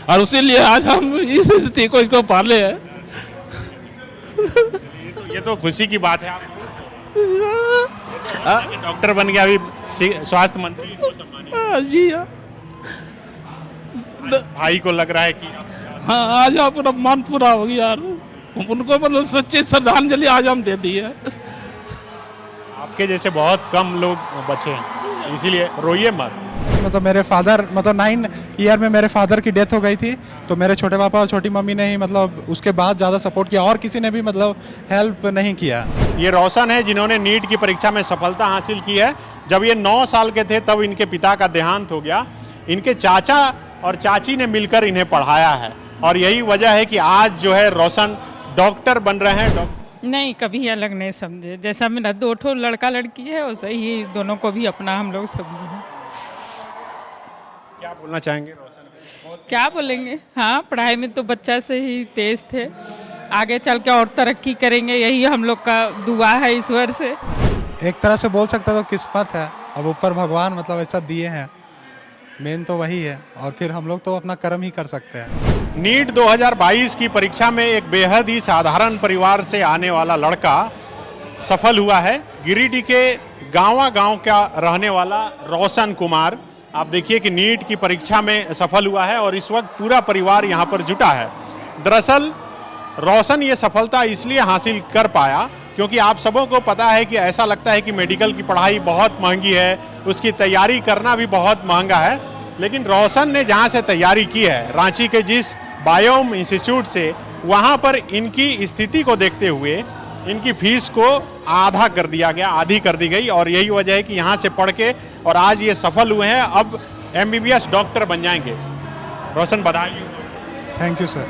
और इसीलिए आज हम इस स्थिति को इसको पाले हैं। ये तो खुशी की बात है। आप डॉक्टर बन गया, अभी स्वास्थ्य मंत्री को सम्मानित। जी हाँ, भाई को लग रहा है कि हाँ आज अपना मन पूरा हो गया यार। उनको मतलब सच्ची श्रद्धांजलि आज हम दे दी है। आपके जैसे बहुत कम लोग बचे हैं, इसीलिए रोइए मत। मतलब मेरे फादर मतलब 9 ईयर में मेरे फादर की डेथ हो गई थी, तो मेरे छोटे पापा और छोटी मम्मी ने ही मतलब उसके बाद ज़्यादा सपोर्ट किया और किसी ने भी मतलब हेल्प नहीं किया। ये रोशन है जिन्होंने नीट की परीक्षा में सफलता हासिल की है। जब ये 9 साल के थे तब इनके पिता का देहांत हो गया। इनके चाचा और चाची ने मिलकर इन्हें पढ़ाया है और यही वजह है कि आज जो है रोशन डॉक्टर बन रहे हैं। नहीं, कभी अलग नहीं समझे। जैसा मेरा 2 ठो लड़का लड़की है वैसे ही दोनों को भी अपना हम लोग समझे हैं। क्या बोलना चाहेंगे रोशन? क्या बोलेंगे, हाँ पढ़ाई में तो बच्चा से ही तेज थे, आगे चल के और तरक्की करेंगे, यही हम लोग का दुआ है ईश्वर से। एक तरह से बोल सकता तो किस्मत है, अब ऊपर भगवान मतलब ऐसा दिए हैं, मेन तो वही है और फिर हम लोग तो अपना कर्म ही कर सकते हैं। नीट 2022 की परीक्षा में एक बेहद ही साधारण परिवार से आने वाला लड़का सफल हुआ है। गिरिडीह के गांव का रहने वाला रोशन कुमार, आप देखिए कि नीट की परीक्षा में सफल हुआ है और इस वक्त पूरा परिवार यहाँ पर जुटा है। दरअसल रोशन ये सफलता इसलिए हासिल कर पाया क्योंकि आप सबों को पता है कि ऐसा लगता है कि मेडिकल की पढ़ाई बहुत महंगी है, उसकी तैयारी करना भी बहुत महंगा है। लेकिन रोशन ने जहाँ से तैयारी की है, रांची के जिस बायोम इंस्टीट्यूट से, वहाँ पर इनकी स्थिति को देखते हुए इनकी फीस को आधा कर दिया गया, आधी कर दी गई और यही वजह है कि यहाँ से पढ़ के और आज ये सफल हुए हैं। अब MBBS डॉक्टर बन जाएंगे। रोशन बधाई। Thank you sir.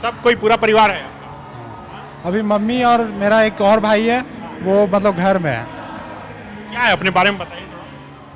सब कोई पूरा परिवार है? अभी मम्मी और मेरा एक और भाई है, वो मतलब घर में है। क्या है अपने बारे में बताइए।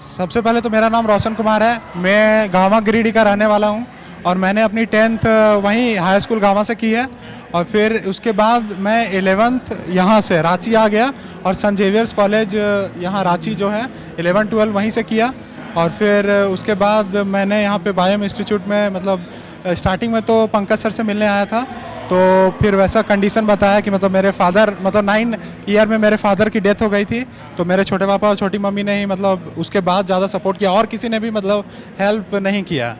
सबसे पहले तो मेरा नाम रोशन कुमार है, मैं गाँव गिरिडीह का रहने वाला हूँ और मैंने अपनी 10th वहीं हाई स्कूल गाँव से की है और फिर उसके बाद मैं 11th यहाँ से रांची आ गया और सेंट जेवियर्स कॉलेज यहाँ रांची जो है 11-12 वहीं से किया और फिर उसके बाद मैंने यहाँ पे बायोम इंस्टीट्यूट में मतलब स्टार्टिंग में तो पंकज सर से मिलने आया था, तो फिर वैसा कंडीशन बताया कि मतलब मेरे फादर मतलब 9 ईयर में मेरे फादर की डेथ हो गई थी, तो मेरे छोटे पापा और छोटी मम्मी ने ही मतलब उसके बाद ज़्यादा सपोर्ट किया और किसी ने भी मतलब हेल्प नहीं किया।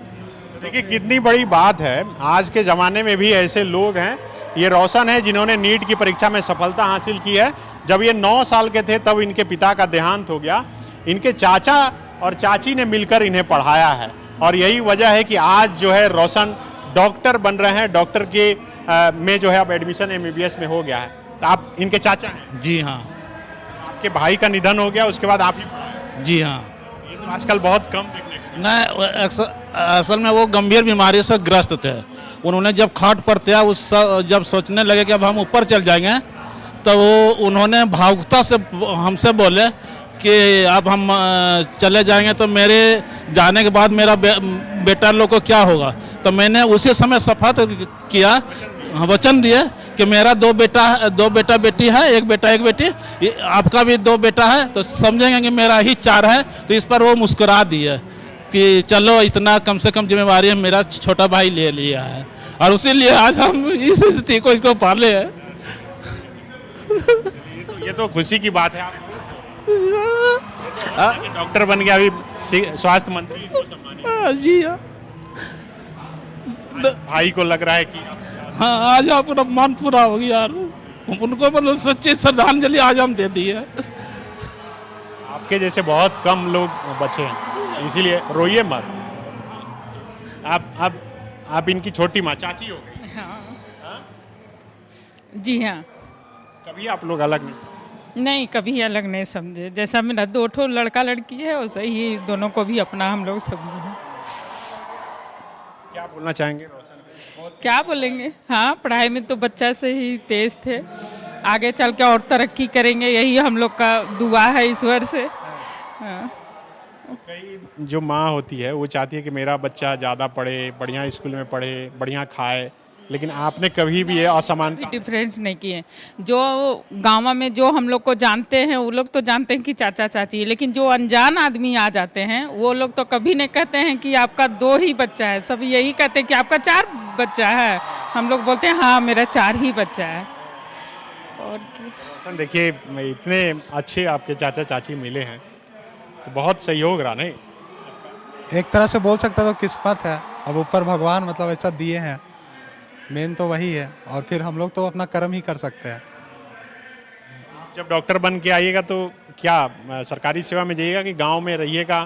देखिए कितनी बड़ी बात है, आज के ज़माने में भी ऐसे लोग हैं। ये रोशन है जिन्होंने नीट की परीक्षा में सफलता हासिल की है। जब ये 9 साल के थे तब इनके पिता का देहांत हो गया। इनके चाचा और चाची ने मिलकर इन्हें पढ़ाया है और यही वजह है कि आज जो है रोशन डॉक्टर बन रहे हैं। डॉक्टर के में जो है अब एडमिशन MBBS में हो गया है। तो आप इनके चाचा हैं? जी हाँ। आपके भाई का निधन हो गया, उसके बाद आप ही पढ़ाए? जी हाँ। ये तो आजकल बहुत कम देखने को। नहीं, असल में वो गंभीर बीमारी से ग्रस्त थे। उन्होंने जब खाट पर थे जब सोचने लगे कि अब हम ऊपर चल जाएंगे, तो वो उन्होंने भावुकता से हमसे बोले कि अब हम चले जाएंगे तो मेरे जाने के बाद मेरा बेटा लोग को क्या होगा। तो मैंने उसी समय शपथ किया, वचन दिए कि मेरा 2 बेटा बेटी है, एक बेटा एक बेटी, आपका भी 2 बेटा है, तो समझेंगे कि मेरा ही 4 है। तो इस पर वो मुस्कुरा दिए कि चलो इतना कम से कम जिम्मेवारी है मेरा छोटा भाई ले लिया है और इसीलिए आज हम इस स्थिति को इसको पाले हैं। ये तो खुशी की बात है। आप डॉक्टर बन गया, अभी स्वास्थ्य मंत्री को सम्मानित। जी हाँ, भाई को लग रहा है कि हाँ आज अपना मन पूरा हो गया यार। उनको मतलब सच्ची श्रद्धांजलि आज हम दे दी है। आपके जैसे बहुत कम लोग बचे हैं, इसीलिए रोइए मत। आप इनकी छोटी माँ, चाची हो गई? हाँ। जी हाँ। कभी आप लोग अलग नहीं? नहीं, कभी अलग नहीं समझे। जैसा मेरा 2 ठो लड़का लड़की है वैसे ही दोनों को भी अपना हम लोग समझे हैं। क्या बोलना चाहेंगे रोशन? क्या बोलेंगे, हाँ पढ़ाई में तो बच्चा से ही तेज थे, आगे चल के और तरक्की करेंगे, यही हम लोग का दुआ है ईश्वर से। हाँ। कई जो माँ होती है वो चाहती है कि मेरा बच्चा ज़्यादा पढ़े, बढ़िया स्कूल में पढ़े, बढ़िया खाए, लेकिन आपने कभी भी ये असमानता डिफरेंस नहीं किए। जो गाँव में जो हम लोग को जानते हैं वो लोग तो जानते हैं कि चाचा चाची है, लेकिन जो अनजान आदमी आ जाते हैं वो लोग तो कभी नहीं कहते हैं कि आपका 2 ही बच्चा है, सब यही कहते हैं कि आपका 4 बच्चा है। हम लोग बोलते हैं हाँ मेरा 4 ही बच्चा है। और रोशन देखिए, इतने अच्छे आपके चाचा चाची मिले हैं तो बहुत सहयोग रहा नहीं? एक तरह से बोल सकता तो किस्मत है, अब ऊपर भगवान मतलब ऐसा दिए हैं, मेन तो वही है, और फिर हम लोग तो अपना कर्म ही कर सकते हैं। जब डॉक्टर बन के आइएगा तो क्या सरकारी सेवा में जाइएगा कि गांव में रहिएगा?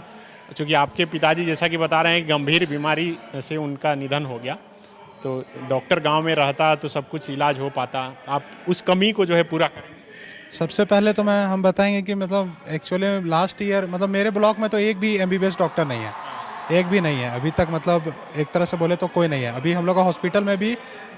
क्योंकि आपके पिताजी जैसा कि बता रहे हैं कि गंभीर बीमारी से उनका निधन हो गया, तो डॉक्टर गांव में रहता तो सब कुछ इलाज हो पाता। आप उस कमी को जो है पूरा करें। सबसे पहले तो हम बताएंगे कि मतलब एक्चुअली लास्ट ईयर मतलब मेरे ब्लॉक में तो एक भी MBBS डॉक्टर नहीं है, एक भी नहीं है अभी तक। मतलब एक तरह से बोले तो कोई नहीं है। अभी हम लोग का हॉस्पिटल में भी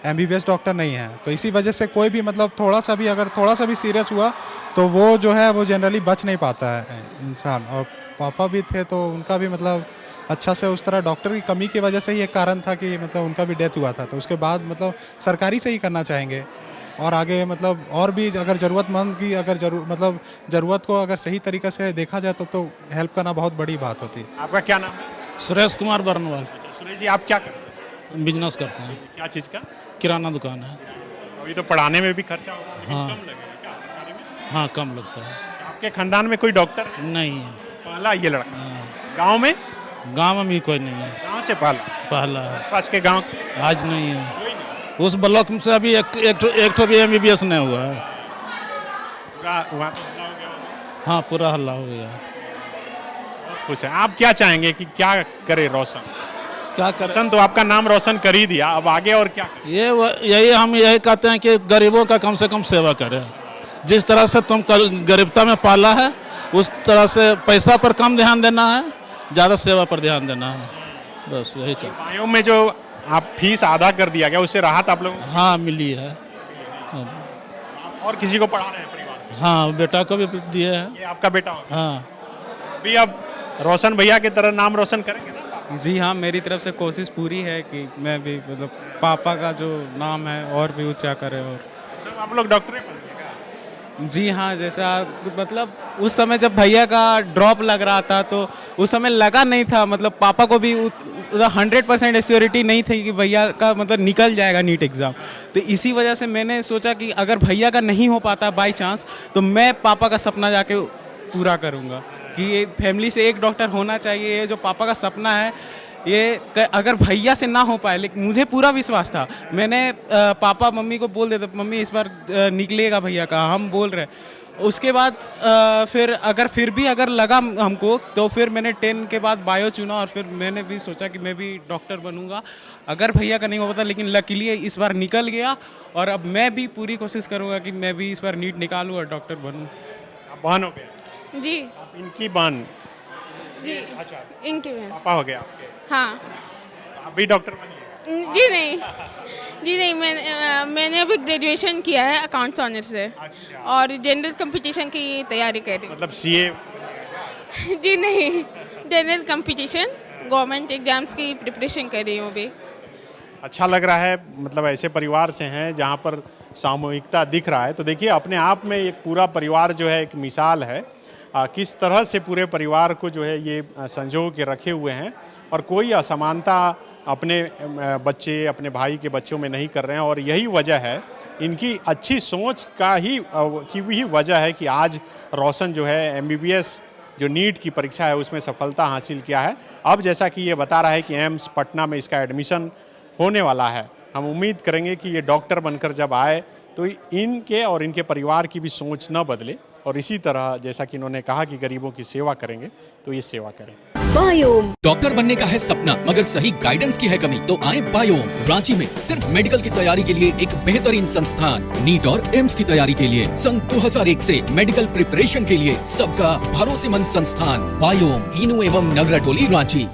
MBBS डॉक्टर नहीं है, तो इसी वजह से कोई भी मतलब अगर थोड़ा सा भी सीरियस हुआ तो वो जो है वो जनरली बच नहीं पाता है इंसान। और पापा भी थे तो उनका भी मतलब अच्छा से उस तरह डॉक्टर की कमी की वजह से ही एक कारण था कि मतलब उनका भी डेथ हुआ था। तो उसके बाद मतलब सरकारी से ही करना चाहेंगे, और आगे मतलब और भी अगर ज़रूरतमंद की ज़रूरत को अगर सही तरीके से देखा जाए तो हेल्प करना बहुत बड़ी बात होती है। आपका क्या नाम है? सुरेश कुमार बर्नवाल। सुरेश जी, आप क्या करते हैं? बिजनेस करते हैं, क्या चीज़ का? किराना दुकान है। अभी तो पढ़ाने में भी खर्चा होगा, हाँ। कम लगेगा क्या सरकारी में? हाँ कम लगता है। आपके खानदान में कोई डॉक्टर है? नहीं है। पहला ये लड़का हाँ। गांव में? गांव में भी कोई नहीं है, गांव से पहला? पहला है, आसपास के गांव आज नहीं है। कोई नहीं? उस ब्लॉक से अभी एक ठो भी MBBS नहीं हुआ है। वहाँ तो हल्ला हो गया होगा। हाँ पूरा हल्ला हो गया। बहुत खुश है। आप क्या चाहेंगे कि क्या करे रोशन? क्या करें? रोशन तो आपका नाम रोशन कर ही दिया, अब आगे और क्या करें? हम यही कहते हैं कि गरीबों का कम से कम सेवा करें। जिस तरह से तुम गरीबता में पाला है उस तरह से पैसा पर कम ध्यान देना है, ज़्यादा सेवा पर ध्यान देना है, बस यही चाहिए। मायों में जो आप फीस आधा कर दिया गया उससे राहत आप लोग हाँ मिली है। और किसी को पढ़ा रहे हैं परिवार में? हाँ बेटा को भी दिए हैं। ये आपका बेटा होगा? हाँ अभी अब रोशन भैया की तरह नाम रोशन करेंगे ना? जी हाँ, मेरी तरफ से कोशिश पूरी है कि मैं भी मतलब पापा का जो नाम है और भी ऊंचा करे। और सब आप लोग डॉक्टर ही बनेंगे? जी हाँ, जैसा मतलब उस समय जब भैया का ड्रॉप लग रहा था तो उस समय लगा नहीं था, मतलब पापा को भी 100% एश्योरिटी नहीं थी कि भैया का मतलब निकल जाएगा नीट एग्ज़ाम। तो इसी वजह से मैंने सोचा कि अगर भैया का नहीं हो पाता बाई चांस तो मैं पापा का सपना जाके पूरा करूँगा कि ये फैमिली से एक डॉक्टर होना चाहिए। ये जो पापा का सपना है ये अगर भैया से ना हो पाए, लेकिन मुझे पूरा विश्वास था। मैंने पापा मम्मी को बोल देता, मम्मी इस बार निकलेगा भैया का, हम बोल रहे। उसके बाद फिर भी अगर लगा हमको तो फिर मैंने 10 के बाद बायो चुना, और फिर मैंने भी सोचा कि मैं भी डॉक्टर बनूंगा अगर भैया का नहीं हो पाता। लेकिन लकीली इस बार निकल गया, और अब मैं भी पूरी कोशिश करूंगा कि मैं भी इस बार नीट निकालूं और डॉक्टर बनूं। आप बहन हो गए? जी आप इनकी बहन? जी अच्छा, इनके में पापा हो गया आपके? हाँ आप भी डॉक्टर बनिए? जी नहीं मैंने अभी ग्रेजुएशन किया है अकाउंट्स ऑनर से। अच्छा। और जनरल कंपटीशन की तैयारी कर रही मतलब CA? हूँ। जी नहीं, जनरल कंपटीशन गवर्नमेंट एग्जाम्स की प्रिपरेशन कर रही हूँ अभी। अच्छा लग रहा है, मतलब ऐसे परिवार से हैं जहाँ पर सामूहिकता दिख रहा है। तो देखिए अपने आप में एक पूरा परिवार जो है एक मिसाल है, किस तरह से पूरे परिवार को जो है ये संजो के रखे हुए हैं, और कोई असमानता अपने बच्चे अपने भाई के बच्चों में नहीं कर रहे हैं। और यही वजह है, इनकी अच्छी सोच की भी वजह है कि आज रोशन जो है MBBS जो नीट की परीक्षा है उसमें सफलता हासिल किया है। अब जैसा कि ये बता रहा है कि एम्स पटना में इसका एडमिशन होने वाला है। हम उम्मीद करेंगे कि ये डॉक्टर बनकर जब आए तो इनके और इनके परिवार की भी सोच न बदले, और इसी तरह जैसा कि इन्होंने कहा कि गरीबों की सेवा करेंगे तो ये सेवा करें। बायोम डॉक्टर बनने का है सपना मगर सही गाइडेंस की है कमी, तो आए बायोम। रांची में सिर्फ मेडिकल की तैयारी के लिए एक बेहतरीन संस्थान, नीट और एम्स की तैयारी के लिए सन 2001 से मेडिकल प्रिपरेशन के लिए सबका भरोसेमंद संस्थान बायोम, इनू एवं नगरा टोली, रांची।